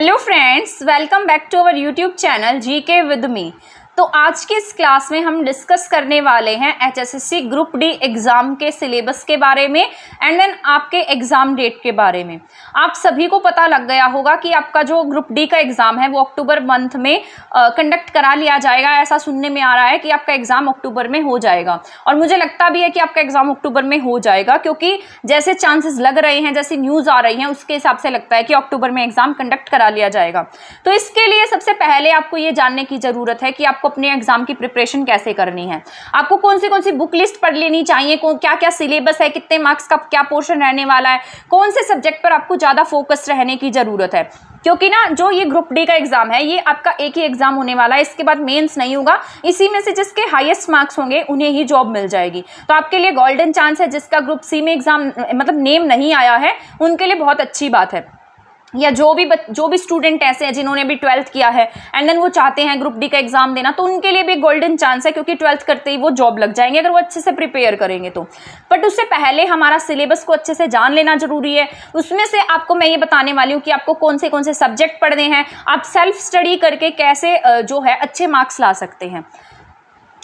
Hello friends, welcome back to our YouTube channel GK with me. तो आज के इस क्लास में हम डिस्कस करने वाले हैं एचएसएससी ग्रुप डी एग्ज़ाम के सिलेबस के बारे में एंड देन आपके एग्ज़ाम डेट के बारे में। आप सभी को पता लग गया होगा कि आपका जो ग्रुप डी का एग्ज़ाम है वो अक्टूबर मंथ में कंडक्ट करा लिया जाएगा। ऐसा सुनने में आ रहा है कि आपका एग्ज़ाम अक्टूबर में हो जाएगा और मुझे लगता भी है कि आपका एग्ज़ाम अक्टूबर में हो जाएगा, क्योंकि जैसे चांसेस लग रहे हैं, जैसी न्यूज़ आ रही हैं, उसके हिसाब से लगता है कि अक्टूबर में एग्ज़ाम कंडक्ट करा लिया जाएगा। तो इसके लिए सबसे पहले आपको ये जानने की ज़रूरत है कि आपको अपने एग्जाम की प्रिपरेशन कैसे करनी है। आपको कौन सी बुक लिस्ट पढ़ लेनी चाहिए, क्या क्या सिलेबस है, कितने मार्क्स का क्या पोर्शन रहने वाला है, कौन से सब्जेक्ट पर आपको ज़्यादा फोकस रहने की ज़रूरत है। क्योंकि ना जो ये ग्रुप डी का एग्जाम है ये आपका एक ही एग्जाम होने वाला है, इसके बाद मेंस नहीं होगा। इसी में से जिसके हाईएस्ट मार्क्स होंगे उन्हें ही जॉब मिल जाएगी। तो आपके लिए गोल्डन चांस है। जिसका ग्रुप सी में एग्जाम मतलब नेम नहीं आया है उनके लिए बहुत अच्छी बात है, या जो भी स्टूडेंट ऐसे हैं जिन्होंने भी 12th किया है एंड देन वो चाहते हैं ग्रुप डी का एग्जाम देना, तो उनके लिए भी गोल्डन चांस है, क्योंकि 12th करते ही वो जॉब लग जाएंगे अगर वो अच्छे से प्रिपेयर करेंगे तो। बट उससे पहले हमारा सिलेबस को अच्छे से जान लेना जरूरी है। उसमें से आपको मैं ये बताने वाली हूँ कि आपको कौन से सब्जेक्ट पढ़ने हैं, आप सेल्फ स्टडी करके कैसे जो है अच्छे मार्क्स ला सकते हैं।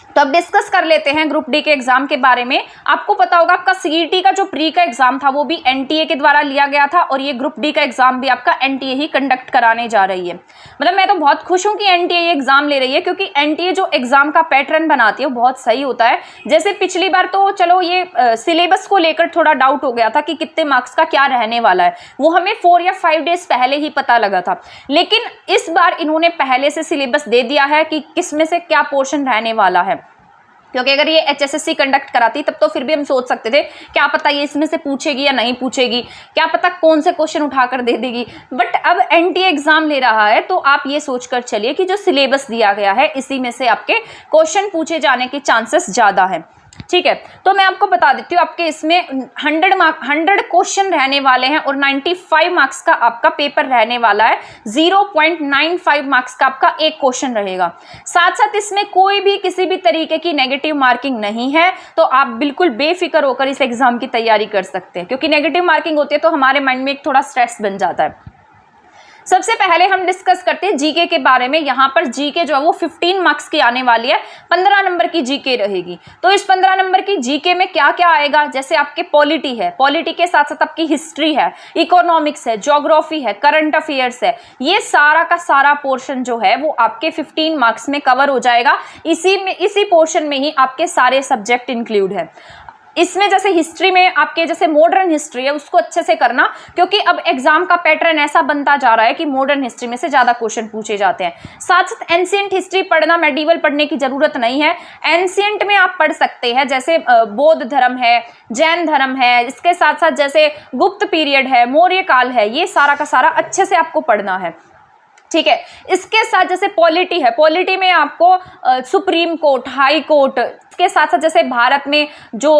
तो अब डिस्कस कर लेते हैं ग्रुप डी के एग्जाम के बारे में। आपको पता होगा आपका सीईटी का जो प्री का एग्जाम था वो भी एनटीए के द्वारा लिया गया था, और ये ग्रुप डी का एग्जाम भी आपका एनटीए ही कंडक्ट कराने जा रही है। मतलब मैं तो बहुत खुश हूं कि एनटीए ये एग्जाम ले रही है, क्योंकि एनटीए जो एग्जाम का पैटर्न बनाती है वो बहुत सही होता है। जैसे पिछली बार तो चलो ये सिलेबस को लेकर थोड़ा डाउट हो गया था कि कितने मार्क्स का क्या रहने वाला है, वो हमें 4 या 5 डेज पहले ही पता लगा था। लेकिन इस बार इन्होंने पहले से सिलेबस दे दिया है कि किस में से क्या पोर्शन रहने वाला है। क्योंकि अगर ये एचएसएससी कंडक्ट कराती तब तो फिर भी हम सोच सकते थे क्या पता ये इसमें से पूछेगी या नहीं पूछेगी, क्या पता कौन से क्वेश्चन उठाकर दे देगी। बट अब एनटीए एग्जाम ले रहा है तो आप ये सोचकर चलिए कि जो सिलेबस दिया गया है इसी में से आपके क्वेश्चन पूछे जाने के चांसेस ज़्यादा हैं। ठीक है, तो मैं आपको बता देती हूँ आपके इसमें 100 क्वेश्चन रहने वाले हैं और 95 मार्क्स का आपका पेपर रहने वाला है। 0.95 मार्क्स का आपका एक क्वेश्चन रहेगा। साथ साथ इसमें कोई भी किसी भी तरीके की नेगेटिव मार्किंग नहीं है, तो आप बिल्कुल बेफिक्र होकर इस एग्जाम की तैयारी कर सकते हैं। क्योंकि नेगेटिव मार्किंग होती है तो हमारे माइंड में एक थोड़ा स्ट्रेस बन जाता है। सबसे पहले हम डिस्कस करते हैं जीके के बारे में। यहाँ पर जीके जो है वो 15 मार्क्स की आने वाली है, 15 नंबर की जीके रहेगी। तो इस 15 नंबर की जीके में क्या क्या आएगा, जैसे आपके पॉलिटी है, पॉलिटी के साथ साथ आपकी हिस्ट्री है, इकोनॉमिक्स है, ज्योग्राफी है, करंट अफेयर्स है। ये सारा का सारा पोर्शन जो है वो आपके 15 मार्क्स में कवर हो जाएगा। इसी पोर्शन में ही आपके सारे सब्जेक्ट इंक्लूड है। इसमें जैसे हिस्ट्री में आपके जैसे मॉडर्न हिस्ट्री है उसको अच्छे से करना, क्योंकि अब एग्जाम का पैटर्न ऐसा बनता जा रहा है कि मॉडर्न हिस्ट्री में से ज़्यादा क्वेश्चन पूछे जाते हैं। साथ साथ एंशिएंट हिस्ट्री पढ़ना, मेडिवल पढ़ने की ज़रूरत नहीं है। एंशिएंट में आप पढ़ सकते हैं, जैसे बौद्ध धर्म है, जैन धर्म है, इसके साथ साथ जैसे गुप्त पीरियड है, मौर्य काल है, ये सारा का सारा अच्छे से आपको पढ़ना है। ठीक है, इसके साथ जैसे पॉलिटी है, पॉलिटी में आपको सुप्रीम कोर्ट, हाई कोर्ट, इसके साथ साथ जैसे भारत में जो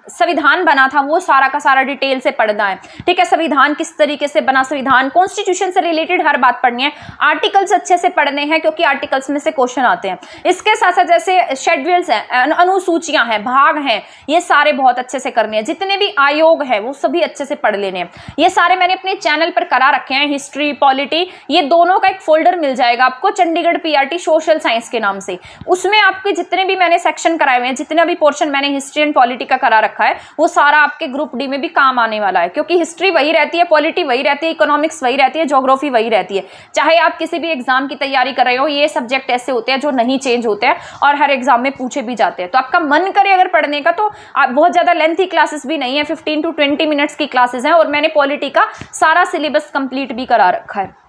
संविधान बना था वो सारा का सारा डिटेल से पढ़ना है। ठीक है, संविधान किस तरीके से बना, संविधान कॉन्स्टिट्यूशन से रिलेटेड हर बात पढ़नी है। आर्टिकल्स अच्छे से पढ़ने हैं, क्योंकि आर्टिकल्स में से क्वेश्चन आते हैं। इसके साथ साथ जैसे शेड्यूल्स हैं, अनुसूचियां हैं, भाग हैं, ये सारे बहुत अच्छे से करने हैं। जितने भी आयोग है वो सभी अच्छे से पढ़ लेने हैं। ये सारे मैंने अपने चैनल पर करा रखे हैं, हिस्ट्री, पॉलिटी, ये दोनों का एक फोल्डर मिल जाएगा आपको चंडीगढ़ पीआरटी सोशल साइंस के नाम से। उसमें आपके जितने भी मैंने सेक्शन कराए हुए हैं, जितना भी पोर्शन मैंने हिस्ट्री एंड पॉलिटी का करा रखा है वो सारा आपके ग्रुप डी में भी काम आने वाला है। क्योंकि हिस्ट्री वही रहती है, पॉलिटी वही रहती है, इकोनॉमिक्स वही रहती है, ज्योग्राफी वही रहती है। चाहे आप किसी भी एग्जाम की तैयारी कर रहे हो, ये सब्जेक्ट ऐसे होते हैं जो नहीं चेंज होते हैं और हर एग्जाम में पूछे भी जाते हैं। तो आपका मन करे अगर पढ़ने का तो आप बहुत ज्यादा लेंथी क्लासेस भी नहीं है, 15 to 20 मिनट्स की क्लासेस हैं, और मैंने पॉलिटी का सारा सिलेबस कंप्लीट भी करा रखा है।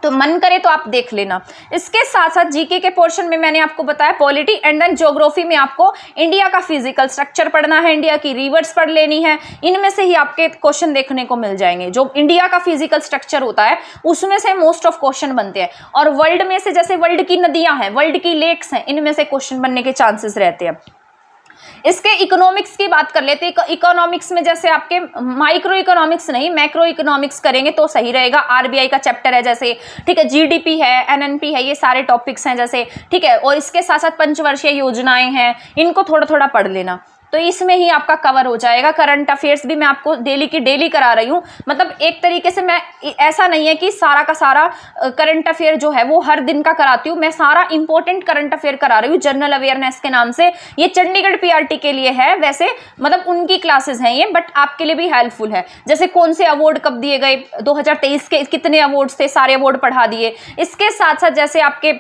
तो मन करे तो आप देख लेना। इसके साथ साथ जीके के पोर्शन में मैंने आपको बताया पॉलिटी एंड देन ज्योग्राफी में आपको इंडिया का फिजिकल स्ट्रक्चर पढ़ना है, इंडिया की रिवर्स पढ़ लेनी है। इनमें से ही आपके क्वेश्चन देखने को मिल जाएंगे। जो इंडिया का फिजिकल स्ट्रक्चर होता है उसमें से मोस्ट ऑफ क्वेश्चन बनते हैं, और वर्ल्ड में से जैसे वर्ल्ड की नदियां हैं, वर्ल्ड की लेक्स हैं, इनमें से क्वेश्चन बनने के चांसेस रहते हैं। इसके इकोनॉमिक्स की बात कर लेते हैं। इकोनॉमिक्स में जैसे आपके माइक्रो इकोनॉमिक्स नहीं, मैक्रो इकोनॉमिक्स करेंगे तो सही रहेगा। आरबीआई का चैप्टर है जैसे, ठीक है, जीडीपी है, एनएनपी है, ये सारे टॉपिक्स हैं जैसे, ठीक है। और इसके साथ साथ पंचवर्षीय योजनाएं हैं, इनको थोड़ा थोड़ा पढ़ लेना। तो इसमें ही आपका कवर हो जाएगा। करंट अफेयर्स भी मैं आपको डेली की डेली करा रही हूँ, मतलब एक तरीके से मैं, ऐसा नहीं है कि सारा का सारा करंट अफेयर जो है वो हर दिन का कराती हूँ, मैं सारा इंपॉर्टेंट करंट अफेयर करा रही हूँ जनरल अवेयरनेस के नाम से। ये चंडीगढ़ पीआरटी के लिए है, वैसे मतलब उनकी क्लासेस हैं ये, बट आपके लिए भी हेल्पफुल है। जैसे कौन से अवार्ड कब दिए गए, 2023 के कितने अवार्ड्स थे, सारे अवार्ड पढ़ा दिए। इसके साथ साथ जैसे आपके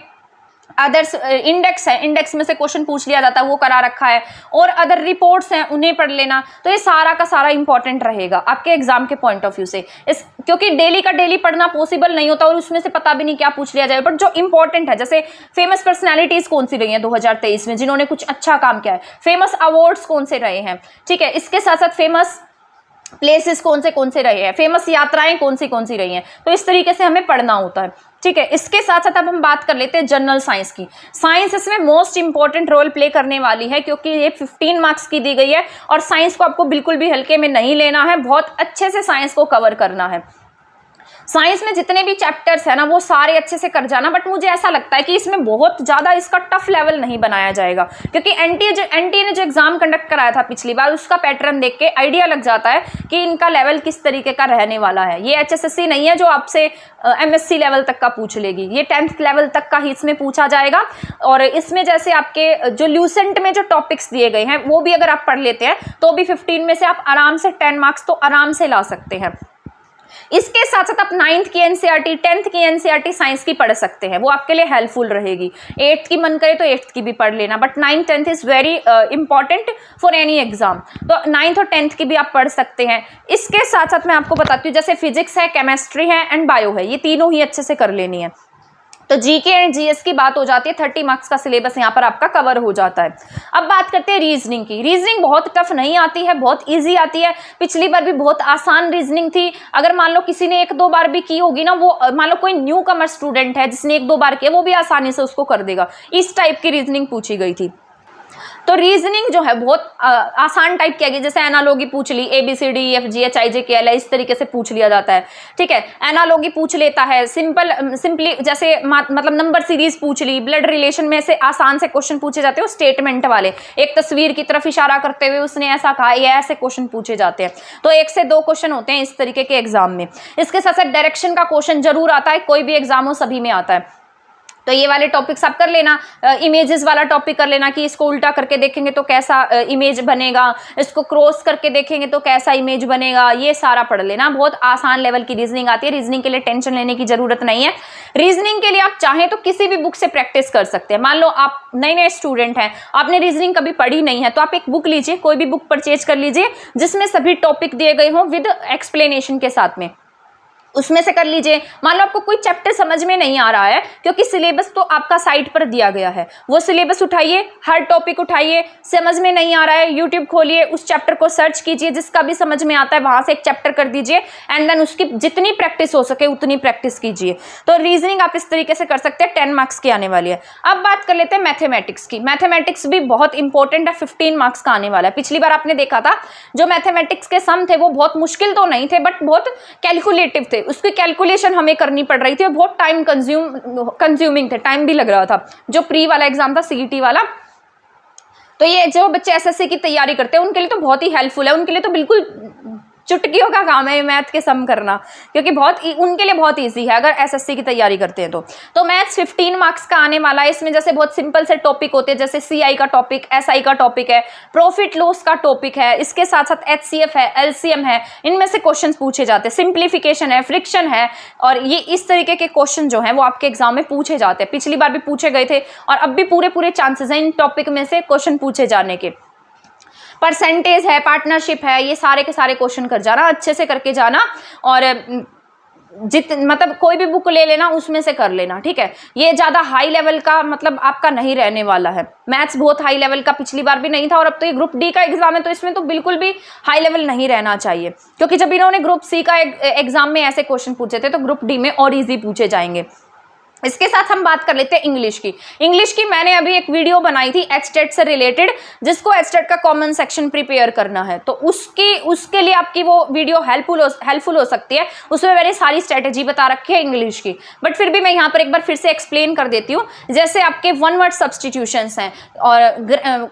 अदर्स इंडेक्स है, इंडेक्स में से क्वेश्चन पूछ लिया जाता है, वो करा रखा है, और अदर रिपोर्ट्स हैं उन्हें पढ़ लेना। तो ये सारा का सारा इंपॉर्टेंट रहेगा आपके एग्जाम के पॉइंट ऑफ व्यू से, इस क्योंकि डेली का डेली पढ़ना पॉसिबल नहीं होता और उसमें से पता भी नहीं क्या पूछ लिया जाए। बट जो इंपॉर्टेंट है, जैसे फेमस पर्सनैलिटीज कौन सी रही हैं 2023 में जिन्होंने कुछ अच्छा काम किया है, फेमस अवार्ड्स कौन से रहे हैं, ठीक है। इसके साथ साथ फेमस प्लेसेस कौन से रहे हैं, फेमस यात्राएं कौन सी रही हैं। तो इस तरीके से हमें पढ़ना होता है, ठीक है। इसके साथ साथ अब हम बात कर लेते हैं जनरल साइंस की। साइंस इसमें मोस्ट इंपॉर्टेंट रोल प्ले करने वाली है, क्योंकि ये 15 मार्क्स की दी गई है और साइंस को आपको बिल्कुल भी हल्के में नहीं लेना है, बहुत अच्छे से साइंस को कवर करना है। साइंस में जितने भी चैप्टर्स है ना वो सारे अच्छे से कर जाना, बट मुझे ऐसा लगता है कि इसमें बहुत ज़्यादा इसका टफ लेवल नहीं बनाया जाएगा, क्योंकि एनटीए ने जो एग्जाम कंडक्ट कराया था पिछली बार, उसका पैटर्न देख के आइडिया लग जाता है कि इनका लेवल किस तरीके का रहने वाला है। ये एचएसएससी नहीं है जो आपसे एमएससी लेवल तक का पूछ लेगी, ये 10th लेवल तक का ही इसमें पूछा जाएगा। और इसमें जैसे आपके जो ल्यूसेंट में जो टॉपिक्स दिए गए हैं वो भी अगर आप पढ़ लेते हैं तो भी 15 में से आप आराम से 10 मार्क्स तो आराम से ला सकते हैं। इसके साथ साथ आप 9th की एनसीईआरटी, 10th की एनसीईआरटी साइंस की पढ़ सकते हैं, वो आपके लिए हेल्पफुल रहेगी। 8th की मन करे तो 8th की भी पढ़ लेना, but 9th 10th is very important for any exam, तो 9th और 10th की भी आप पढ़ सकते हैं। इसके साथ साथ मैं आपको बताती हूँ, जैसे फिजिक्स है, केमिस्ट्री है एंड बायो है, ये तीनों ही अच्छे से कर लेनी है। तो जीके एंड जीएस की बात हो जाती है, 30 मार्क्स का सिलेबस यहाँ पर आपका कवर हो जाता है। अब बात करते हैं रीजनिंग की। रीजनिंग बहुत टफ नहीं आती है, बहुत इजी आती है। पिछली बार भी बहुत आसान रीजनिंग थी। अगर मान लो किसी ने 1-2 बार भी की होगी ना, वो मान लो कोई न्यू कमर स्टूडेंट है जिसने 1-2 बार किया, वो भी आसानी से उसको कर देगा। इस टाइप की रीजनिंग पूछी गई थी। तो रीजनिंग जो है बहुत आसान टाइप किया गया, जैसे एनालॉगी पूछ ली, ABCDEFGHIJKL, इस तरीके से पूछ लिया जाता है, ठीक है। एनालॉगी पूछ लेता है, सिंपली जैसे मतलब नंबर सीरीज पूछ ली, ब्लड रिलेशन में से आसान से क्वेश्चन पूछे जाते हैं, स्टेटमेंट वाले, एक तस्वीर की तरफ इशारा करते हुए उसने ऐसा कहा, ये ऐसे क्वेश्चन पूछे जाते हैं। तो 1 से 2 क्वेश्चन होते हैं इस तरीके के एग्जाम में। इसके साथ साथ डायरेक्शन का क्वेश्चन जरूर आता है, कोई भी एग्जाम हो सभी में आता है। तो ये वाले टॉपिक्स आप कर लेना। इमेजेस वाला टॉपिक कर लेना कि इसको उल्टा करके देखेंगे तो कैसा इमेज बनेगा, इसको क्रॉस करके देखेंगे तो कैसा इमेज बनेगा, ये सारा पढ़ लेना। बहुत आसान लेवल की रीजनिंग आती है, रीजनिंग के लिए टेंशन लेने की जरूरत नहीं है। रीजनिंग के लिए आप चाहें तो किसी भी बुक से प्रैक्टिस कर सकते हैं। मान लो आप नए स्टूडेंट हैं, आपने रीजनिंग कभी पढ़ी नहीं है, तो आप एक बुक लीजिए, कोई भी बुक परचेज कर लीजिए जिसमें सभी टॉपिक दिए गए हों विद एक्सप्लेनेशन के साथ में, उसमें से कर लीजिए। मान लो आपको कोई चैप्टर समझ में नहीं आ रहा है, क्योंकि सिलेबस तो आपका साइट पर दिया गया है, वो सिलेबस उठाइए, हर टॉपिक उठाइए, समझ में नहीं आ रहा है यूट्यूब खोलिए, उस चैप्टर को सर्च कीजिए, जिसका भी समझ में आता है वहां से एक चैप्टर कर दीजिए, एंड देन उसकी जितनी प्रैक्टिस हो सके उतनी प्रैक्टिस कीजिए। तो रीजनिंग आप इस तरीके से कर सकते हैं, 10 मार्क्स की आने वाली है। अब बात कर लेते हैं मैथमेटिक्स की। मैथमेटिक्स भी बहुत इंपॉर्टेंट है, 15 मार्क्स का आने वाला है। पिछली बार आपने देखा था जो मैथमेटिक्स के सम थे वो बहुत मुश्किल तो नहीं थे, बट बहुत कैलकुलेटिव थे, उसकी कैलकुलेशन हमें करनी पड़ रही थी और बहुत टाइम कंज्यूमिंग थे, टाइम भी लग रहा था। जो प्री वाला एग्जाम था, सीईटी वाला, तो ये जो बच्चे एसएससी की तैयारी करते हैं उनके लिए तो बहुत ही हेल्पफुल है, उनके लिए तो बिल्कुल चुटकियों का काम है मैथ के सम करना, क्योंकि उनके लिए बहुत इजी है अगर एसएससी की तैयारी करते हैं तो मैथ्स 15 मार्क्स का आने वाला है। इसमें जैसे बहुत सिंपल से टॉपिक होते हैं, जैसे सीआई का टॉपिक, एसआई का टॉपिक है, प्रॉफिट लॉस का टॉपिक है, इसके साथ साथ एचसीएफ है, एलसीएम है, इनमें से क्वेश्चन पूछे जाते हैं, सिंप्लीफिकेशन है, फ्रिक्शन है, और ये इस तरीके के क्वेश्चन जो है वो आपके एग्जाम में पूछे जाते हैं। पिछली बार भी पूछे गए थे और अब भी पूरे चांसेस हैं इन टॉपिक में से क्वेश्चन पूछे जाने के। परसेंटेज है, पार्टनरशिप है, ये सारे के सारे क्वेश्चन कर जाना, अच्छे से करके जाना, और मतलब कोई भी बुक ले लेना उसमें से कर लेना, ठीक है। ये ज़्यादा हाई लेवल का मतलब आपका नहीं रहने वाला है। मैथ्स बहुत हाई लेवल का पिछली बार भी नहीं था, और अब तो ये ग्रुप डी का एग्जाम है तो इसमें तो बिल्कुल भी हाई लेवल नहीं रहना चाहिए, क्योंकि जब इन्होंने ग्रुप सी का एग्जाम में ऐसे क्वेश्चन पूछे थे तो ग्रुप डी में और ईजी पूछे जाएंगे। इसके साथ हम बात कर लेते हैं इंग्लिश की। इंग्लिश की मैंने अभी एक वीडियो बनाई थी एचटेट से रिलेटेड, जिसको एचटेट का कॉमन सेक्शन प्रिपेयर करना है, तो उसके लिए आपकी वो वीडियो हेल्पफुल हो सकती है। उसमें मैंने सारी स्ट्रेटेजी बता रखी है इंग्लिश की, बट फिर भी मैं यहाँ पर एक बार फिर से एक्सप्लेन कर देती हूँ। जैसे आपके वन वर्ड सब्सटीट्यूशंस हैं और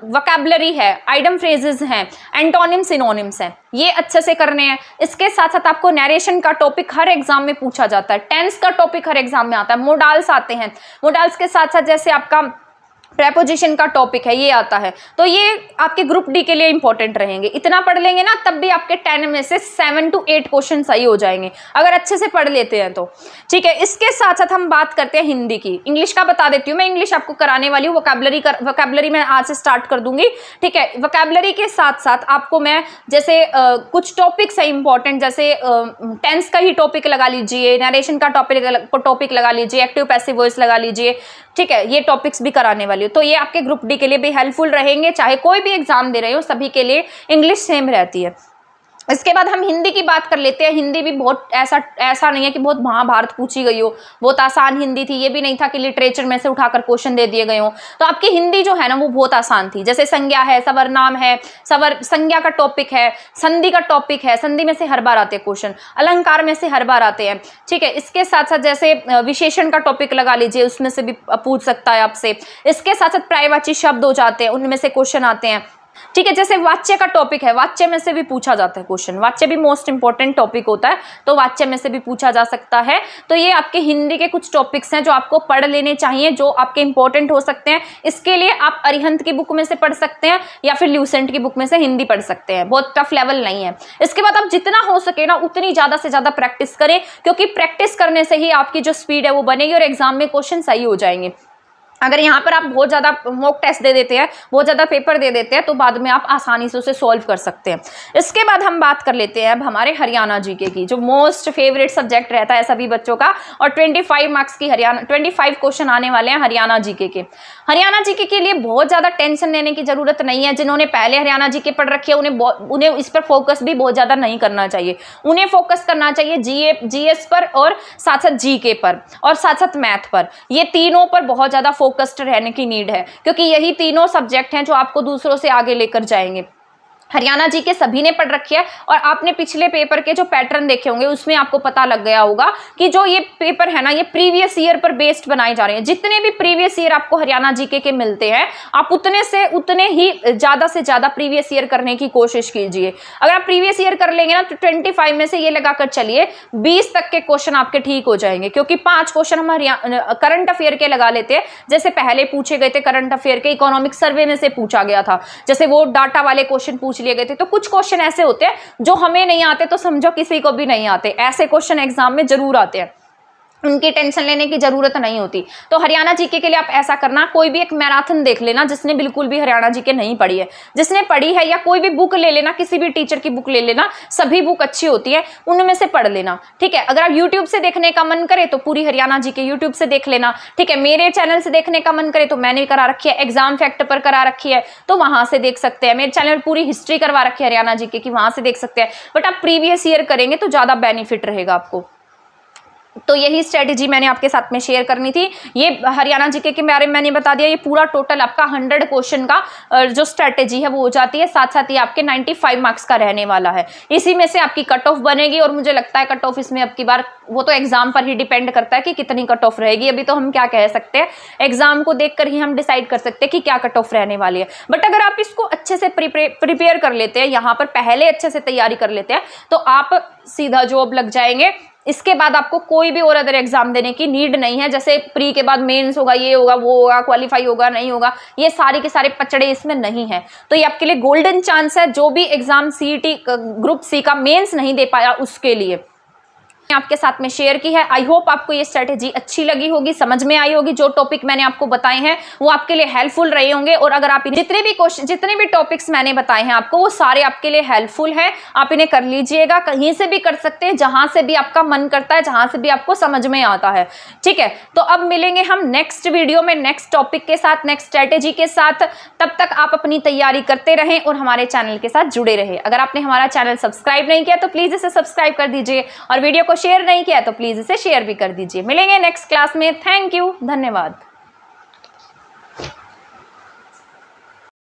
वोकैबुलरी है, आइडम फ्रेजेस हैं, एंटोनिम सिनोनिम्स हैं, ये अच्छे से करने हैं। इसके साथ साथ आपको नरेशन का टॉपिक हर एग्जाम में पूछा जाता है, टेंस का टॉपिक हर एग्जाम में आता है, मोडाल्स आते हैं, मोडाल्स के साथ साथ जैसे आपका प्रेपोजिशन का टॉपिक है ये आता है, तो ये आपके ग्रुप डी के लिए इंपॉर्टेंट रहेंगे। इतना पढ़ लेंगे ना तब भी आपके 10 में से 7 to 8 क्वेश्चन सही हो जाएंगे अगर अच्छे से पढ़ लेते हैं तो, ठीक है। इसके साथ साथ हम बात करते हैं हिंदी की। इंग्लिश का बता देती हूँ मैं, इंग्लिश आपको कराने वाली हूँ, वोकैबुलरी मैं आज से स्टार्ट कर दूंगी, ठीक है। वोकैबुलरी के साथ साथ आपको मैं जैसे कुछ टॉपिक्स है इंपॉर्टेंट, जैसे टेंस का ही टॉपिक लगा लीजिए, नरेशन का टॉपिक लगा लीजिए, एक्टिव पैसिव वॉइस लगा लीजिए, ठीक है। ये टॉपिक्स भी कराने वाली हो, तो ये आपके ग्रुप डी के लिए भी हेल्पफुल रहेंगे, चाहे कोई भी एग्जाम दे रहे हो सभी के लिए इंग्लिश सेम रहती है। इसके बाद हम हिंदी की बात कर लेते हैं। हिंदी भी बहुत ऐसा नहीं है कि बहुत महाभारत पूछी गई हो, बहुत आसान हिंदी थी, ये भी नहीं था कि लिटरेचर में से उठाकर क्वेश्चन दे दिए गए हो। तो आपकी हिंदी जो है ना वो बहुत आसान थी। जैसे संज्ञा है, सवर्नाम है, संज्ञा का टॉपिक है, संधि का टॉपिक है, संधि में से हर बार आते हैं क्वेश्चन, अलंकार में से हर बार आते हैं, ठीक है। इसके साथ साथ जैसे विशेषण का टॉपिक लगा लीजिए, उसमें से भी पूछ सकता है आपसे। इसके साथ साथ पर्यायवाची शब्द हो जाते हैं, उनमें से क्वेश्चन आते हैं, ठीक है। जैसे वाच्य का टॉपिक है, वाच्य में से भी पूछा जाता है क्वेश्चन, वाच्य भी मोस्ट इंपॉर्टेंट टॉपिक होता है, तो वाच्य में से भी पूछा जा सकता है। तो ये आपके हिंदी के कुछ टॉपिक्स हैं जो आपको पढ़ लेने चाहिए, जो आपके इंपॉर्टेंट हो सकते हैं। इसके लिए आप अरिहंत की बुक में से पढ़ सकते हैं या फिर ल्यूसेंट की बुक में से हिंदी पढ़ सकते हैं, बहुत टफ लेवल नहीं है। इसके बाद आप जितना हो सके ना उतनी ज्यादा से ज्यादा प्रैक्टिस करें, क्योंकि प्रैक्टिस करने से ही आपकी जो स्पीड है वो बनेगी और एग्जाम में क्वेश्चन सही हो जाएंगे। अगर यहाँ पर आप बहुत ज़्यादा मॉक टेस्ट दे देते हैं, बहुत ज़्यादा पेपर दे देते हैं, तो बाद में आप आसानी से उसे सॉल्व कर सकते हैं। इसके बाद हम बात कर लेते हैं अब हमारे हरियाणा जीके की, जो मोस्ट फेवरेट सब्जेक्ट रहता है सभी बच्चों का, और 25 मार्क्स की 25 क्वेश्चन आने वाले हैं हरियाणा जीके के। हरियाणा जीके के लिए बहुत ज़्यादा टेंशन लेने की जरूरत नहीं है। जिन्होंने पहले हरियाणा जीके पढ़ रखी है उन्हें इस पर फोकस भी बहुत ज़्यादा नहीं करना चाहिए। उन्हें फोकस करना चाहिए जीएस पर और साथ साथ जीके पर और साथ साथ मैथ पर। ये तीनों पर बहुत ज़्यादा फोकस्ड रहने की नीड है, क्योंकि यही तीनों सब्जेक्ट हैं जो आपको दूसरों से आगे लेकर जाएंगे। हरियाणा जी के सभी ने पढ़ रखी है, और आपने पिछले पेपर के जो पैटर्न देखे होंगे उसमें आपको पता लग गया होगा कि जो ये पेपर है ना ये प्रीवियस ईयर पर बेस्ड बनाए जा रहे हैं। जितने भी प्रीवियस ईयर आपको हरियाणा जीके के मिलते हैं, आप उतने ही ज्यादा से ज्यादा प्रीवियस ईयर करने की कोशिश कीजिए। अगर आप प्रीवियस ईयर कर लेंगे ना तो 25 में से ये लगाकर चलिए 20 तक के क्वेश्चन आपके ठीक हो जाएंगे, क्योंकि 5 क्वेश्चन हम करंट अफेयर के लगा लेते हैं। जैसे पहले पूछे गए थे करंट अफेयर के, इकोनॉमिक सर्वे में से पूछा गया था, जैसे वो डाटा वाले क्वेश्चन पूछ लिए गए थे। तो कुछ क्वेश्चन ऐसे होते हैं जो हमें नहीं आते तो समझो किसी को भी नहीं आते, ऐसे क्वेश्चन एग्जाम में जरूर आते हैं, उनकी टेंशन लेने की जरूरत नहीं होती। तो हरियाणा जीके के लिए आप ऐसा करना, कोई भी एक मैराथन देख लेना जिसने बिल्कुल भी हरियाणा जीके नहीं पढ़ी है, जिसने पढ़ी है, या कोई भी बुक ले लेना, किसी भी टीचर की बुक ले लेना, सभी बुक अच्छी होती है, उनमें से पढ़ लेना, ठीक है। अगर आप यूट्यूब से देखने का मन करे तो पूरी हरियाणा जीके यूट्यूब से देख लेना, ठीक है। मेरे चैनल से देखने का मन करे तो मैंने करा रखी है, एग्जाम फैक्ट पर करा रखी है, तो वहां से देख सकते हैं। मेरे चैनल पूरी हिस्ट्री करवा रखी है हरियाणा जीके की, वहां से देख सकते हैं। बट आप प्रीवियस ईयर करेंगे तो ज्यादा बेनिफिट रहेगा आपको। तो यही स्ट्रेटेजी मैंने आपके साथ में शेयर करनी थी। ये हरियाणा जीके के बारे में मैंने बता दिया। ये पूरा टोटल आपका 100 क्वेश्चन का जो स्ट्रेटेजी है वो हो जाती है, साथ साथ ये आपके 95 मार्क्स का रहने वाला है। इसी में से आपकी कट ऑफ बनेगी, और मुझे लगता है कट ऑफ इसमें अब की बार वो तो एग्जाम पर ही डिपेंड करता है कि कितनी कट ऑफ रहेगी। अभी तो हम क्या कह सकते हैं, एग्जाम को देखकर ही हम डिसाइड कर सकते हैं कि क्या कट ऑफ रहने वाली है। बट अगर आप इसको अच्छे से प्रिपेयर कर लेते हैं, यहाँ पर पहले अच्छे से तैयारी कर लेते हैं, तो आप सीधा जॉब लग जाएंगे। इसके बाद आपको कोई भी और अदर एग्जाम देने की नीड नहीं है। जैसे प्री के बाद मेंस होगा, ये होगा, वो होगा, क्वालिफाई होगा, नहीं होगा, ये सारे के सारे पचड़े इसमें नहीं है। तो ये आपके लिए गोल्डन चांस है, जो भी एग्जाम सीईटी ग्रुप सी का मेंस नहीं दे पाया उसके लिए आपके साथ में शेयर की है। आई होप आपको ये स्ट्रेटेजी अच्छी लगी होगी, समझ में आई होगी। जो टॉपिक मैंने आपको बताए हैं वो आपके लिए हेल्पफुल रहे होंगे, और अगर आप जितने भी टॉपिक्स मैंने बताए हैं आपको, वो सारे आपके लिए हेल्पफुल हैं। आप इन्हें कर लीजिएगा, कहीं से भी कर सकते हैं, जहां से भी आपका मन करता है, जहां से भी आपको समझ में आता है, ठीक है। तो अब मिलेंगे हम नेक्स्ट वीडियो में नेक्स्ट टॉपिक के साथ, नेक्स्ट स्ट्रेटेजी के साथ। तब तक आप अपनी तैयारी करते रहें और हमारे चैनल के साथ जुड़े रहे। अगर आपने हमारा चैनल सब्सक्राइब नहीं किया तो प्लीज इसे सब्सक्राइब कर दीजिए और वीडियो को शेयर नहीं किया तो प्लीज़ इसे शेयर भी कर दीजिए। मिलेंगे नेक्स्ट क्लास में। थैंक यू, धन्यवाद।